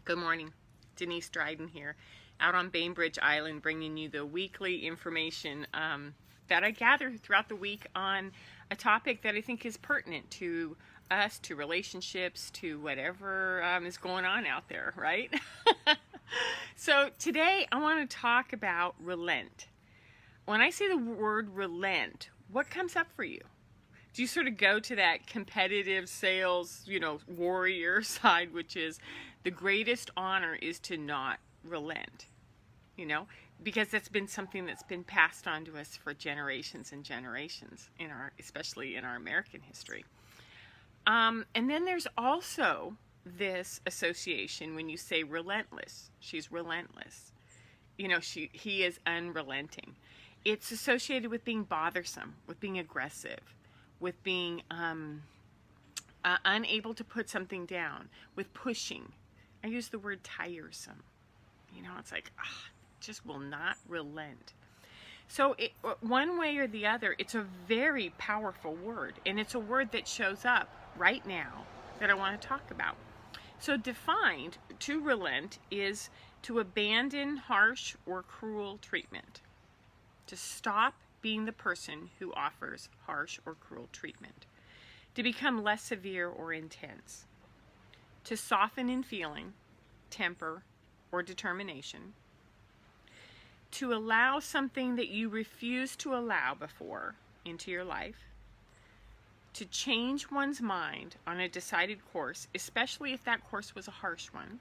Good morning. Denise Dryden here, out on Bainbridge Island, bringing you the weekly information that I gather throughout the week on a topic that I think is pertinent to us, to relationships, to whatever is going on out there, right? So today I want to talk about relent. When I say the word relent, what comes up for you? Do you sort of go to that competitive sales, warrior side, which is the greatest honor is to not relent, because that's been something that's been passed on to us for generations and generations, especially in our American history. And then there's also this association when you say relentless. She's relentless. He is unrelenting. It's associated with being bothersome, with being aggressive, with being unable to put something down, with pushing. I use the word tiresome. It's like, just will not relent. So one way or the other, it's a very powerful word, and it's a word that shows up right now that I want to talk about. So defined, to relent is to abandon harsh or cruel treatment, to stop being the person who offers harsh or cruel treatment, to become less severe or intense, to soften in feeling, temper, or determination, to allow something that you refused to allow before into your life, to change one's mind on a decided course, especially if that course was a harsh one.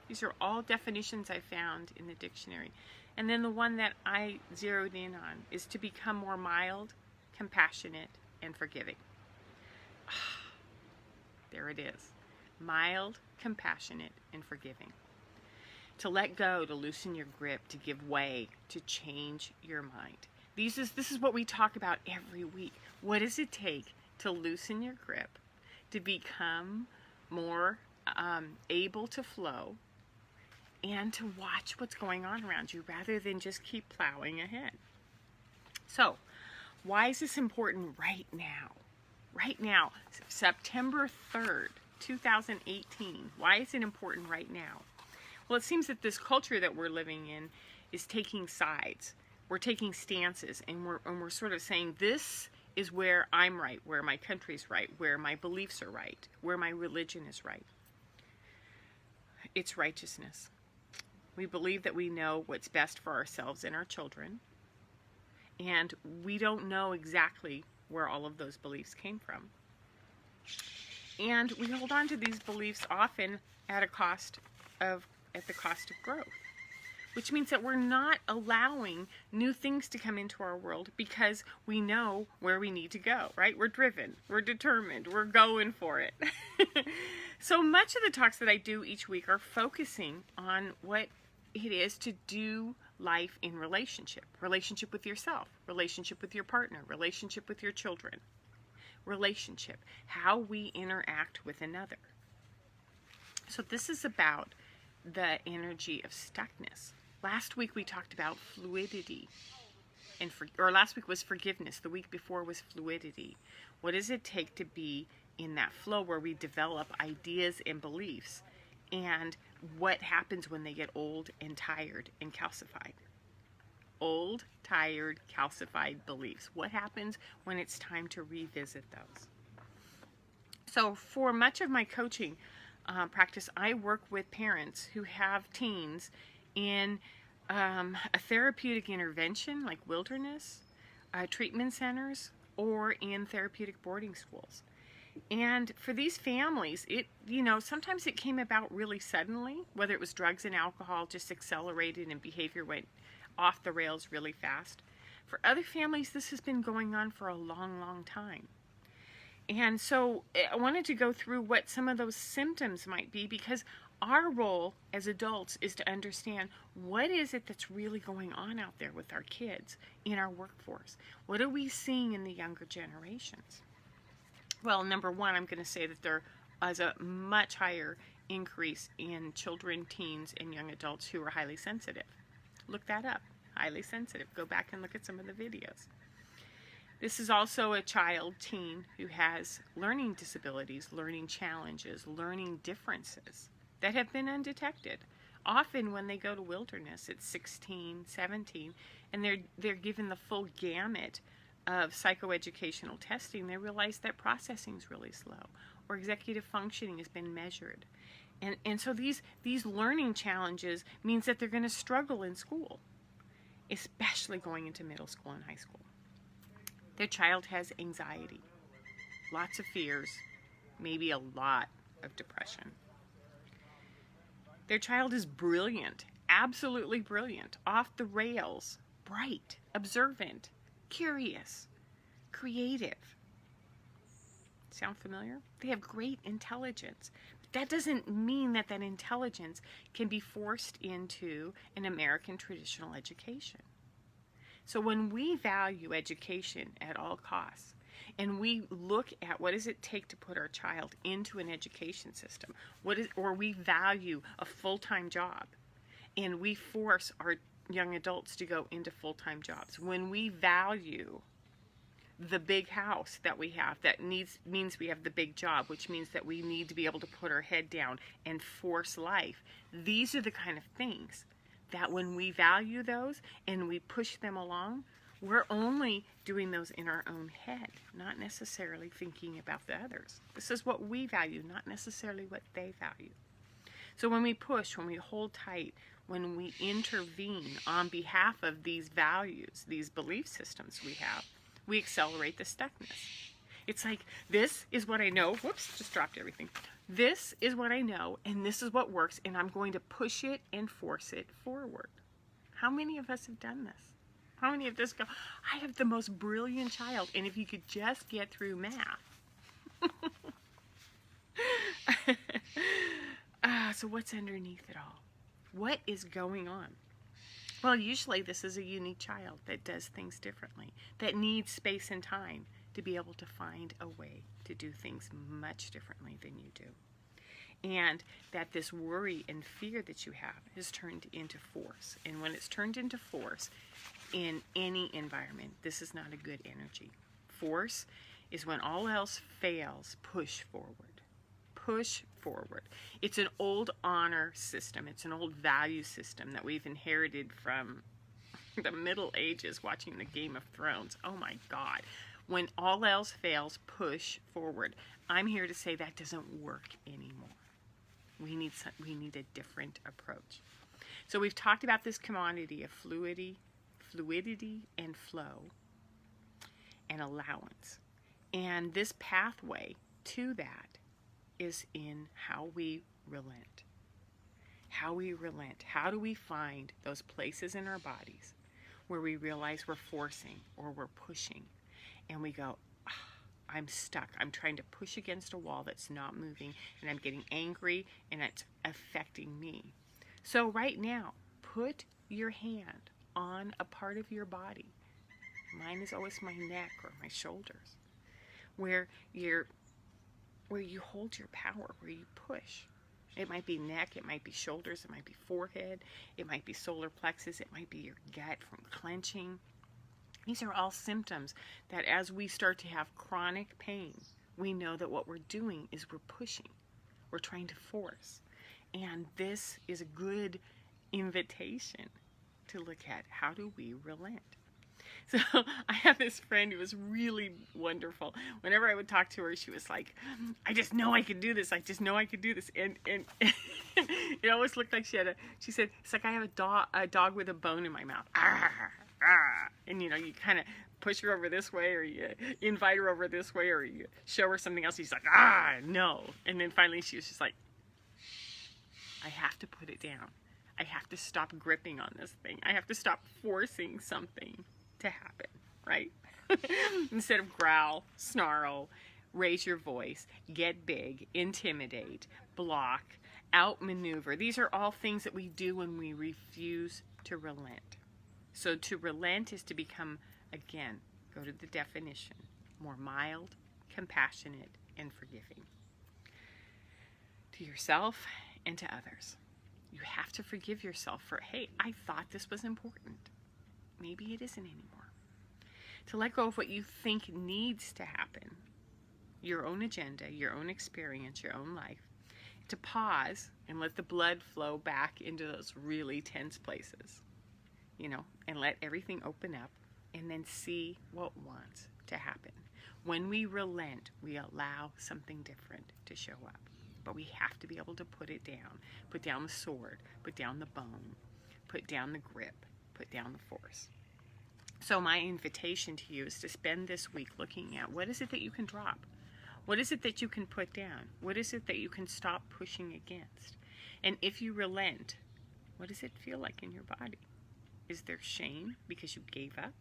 These are all definitions I found in the dictionary. And then the one that I zeroed in on is to become more mild, compassionate, and forgiving. There it is. Mild, compassionate, and forgiving. To let go, to loosen your grip, to give way, to change your mind. This is what we talk about every week. What does it take to loosen your grip, to become more able to flow, and to watch what's going on around you rather than just keep plowing ahead? So, why is this important right now? Right now, September 3rd, 2018. Why is it important right now? Well, it seems that this culture that we're living in is taking sides. We're taking stances, and we're sort of saying, this is where I'm right, where my country's right, where my beliefs are right, where my religion is right. It's righteousness. We believe that we know what's best for ourselves and our children, and we don't know exactly where all of those beliefs came from. And we hold on to these beliefs often at the cost of growth, which means that we're not allowing new things to come into our world because we know where we need to go, right? We're driven, we're determined, we're going for it. So much of the talks that I do each week are focusing on what it is to do life in relationship with yourself, relationship with your partner, relationship with your children, relationship, how we interact with another. So this is about the energy of stuckness. Last week we talked about fluidity, or last week was forgiveness. The week before was fluidity. What does it take to be in that flow where we develop ideas and beliefs, and what happens when they get old and tired and calcified? Old, tired, calcified beliefs. What happens when it's time to revisit those? So for much of my coaching practice, I work with parents who have teens in a therapeutic intervention like wilderness, treatment centers, or in therapeutic boarding schools. And for these families, sometimes it came about really suddenly, whether it was drugs and alcohol just accelerated and behavior went off the rails really fast. For other families, this has been going on for a long, long time. And so I wanted to go through what some of those symptoms might be, because our role as adults is to understand what is it that's really going on out there with our kids in our workforce. What are we seeing in the younger generations? Well, number one, I'm going to say that there is a much higher increase in children, teens, and young adults who are highly sensitive. Look that up. Highly sensitive. Go back and look at some of the videos. This is also a child, teen, who has learning disabilities, learning challenges, learning differences. that have been undetected. Often when they go to wilderness at 16, 17, and they're given the full gamut of psychoeducational testing, they realize that processing is really slow, or executive functioning has been measured. And so these learning challenges means that they're going to struggle in school, especially going into middle school and high school. Their child has anxiety, lots of fears, maybe a lot of depression. Their child is brilliant, absolutely brilliant, off the rails, bright, observant, curious, creative. Sound familiar? They have great intelligence. That doesn't mean that intelligence can be forced into an American traditional education. So when we value education at all costs, and we look at what does it take to put our child into an education system, or we value a full-time job, and we force our young adults to go into full-time jobs, when we value the big house that we have, that means we have the big job, which means that we need to be able to put our head down and force life. These are the kind of things that when we value those and we push them along, we're only doing those in our own head, not necessarily thinking about the others. This is what we value, not necessarily what they value. So when we push, when we hold tight, when we intervene on behalf of these values, these belief systems we have, we accelerate the stuckness. It's like, this is what I know. Whoops, just dropped everything. This is what I know, and this is what works, and I'm going to push it and force it forward. How many of us have done this? How many of us go, I have the most brilliant child, and if you could just get through math. So what's underneath it all? What is going on? Well, usually this is a unique child that does things differently, that needs space and time to be able to find a way to do things much differently than you do. And that this worry and fear that you have is turned into force. And when it's turned into force in any environment, this is not a good energy. Force is when all else fails, push forward. Push forward. It's an old honor system. It's an old value system that we've inherited from the Middle Ages watching the Game of Thrones. Oh my God. When all else fails, push forward. I'm here to say that doesn't work anymore. We need a different approach. So we've talked about this commodity of fluidity and flow and allowance. And this pathway to that is in how we relent. How we relent. How do we find those places in our bodies where we realize we're forcing or we're pushing, and we go, I'm stuck. I'm trying to push against a wall that's not moving, and I'm getting angry, and it's affecting me. So right now, put your hand on a part of your body. Mine is always my neck or my shoulders, where you hold your power, where you push. It might be neck, it might be shoulders, it might be forehead, it might be solar plexus, it might be your gut from clenching. These are all symptoms that as we start to have chronic pain, we know that what we're doing is we're pushing. We're trying to force. And this is a good invitation to look at, how do we relent? So I have this friend who was really wonderful. Whenever I would talk to her, she was like, I just know I could do this. I just know I could do this. And it always looked like she said, it's like I have a dog with a bone in my mouth. And you kind of push her over this way, or you invite her over this way, or you show her something else. She's like, no. And then finally she was just like, I have to put it down. I have to stop gripping on this thing. I have to stop forcing something to happen, right? Instead of growl, snarl, raise your voice, get big, intimidate, block, outmaneuver. These are all things that we do when we refuse to relent. So to relent is to become, again, go to the definition, more mild, compassionate, and forgiving. To yourself and to others. You have to forgive yourself for, hey, I thought this was important. Maybe it isn't anymore. To let go of what you think needs to happen, your own agenda, your own experience, your own life, to pause and let the blood flow back into those really tense places, and let everything open up, and then see what wants to happen. When we relent, we allow something different to show up. But we have to be able to put it down. Put down the sword, put down the bone, put down the grip, put down the force. So my invitation to you is to spend this week looking at what is it that you can drop? What is it that you can put down? What is it that you can stop pushing against? And if you relent, what does it feel like in your body? Is there shame because you gave up?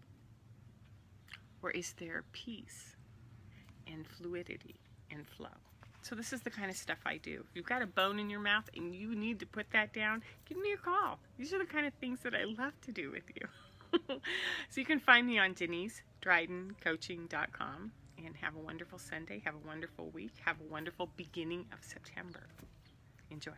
Or is there peace and fluidity and flow? So this is the kind of stuff I do. If you've got a bone in your mouth and you need to put that down, give me a call. These are the kind of things that I love to do with you. So you can find me on DeniseDrydenCoaching.com, and have a wonderful Sunday. Have a wonderful week. Have a wonderful beginning of September. Enjoy.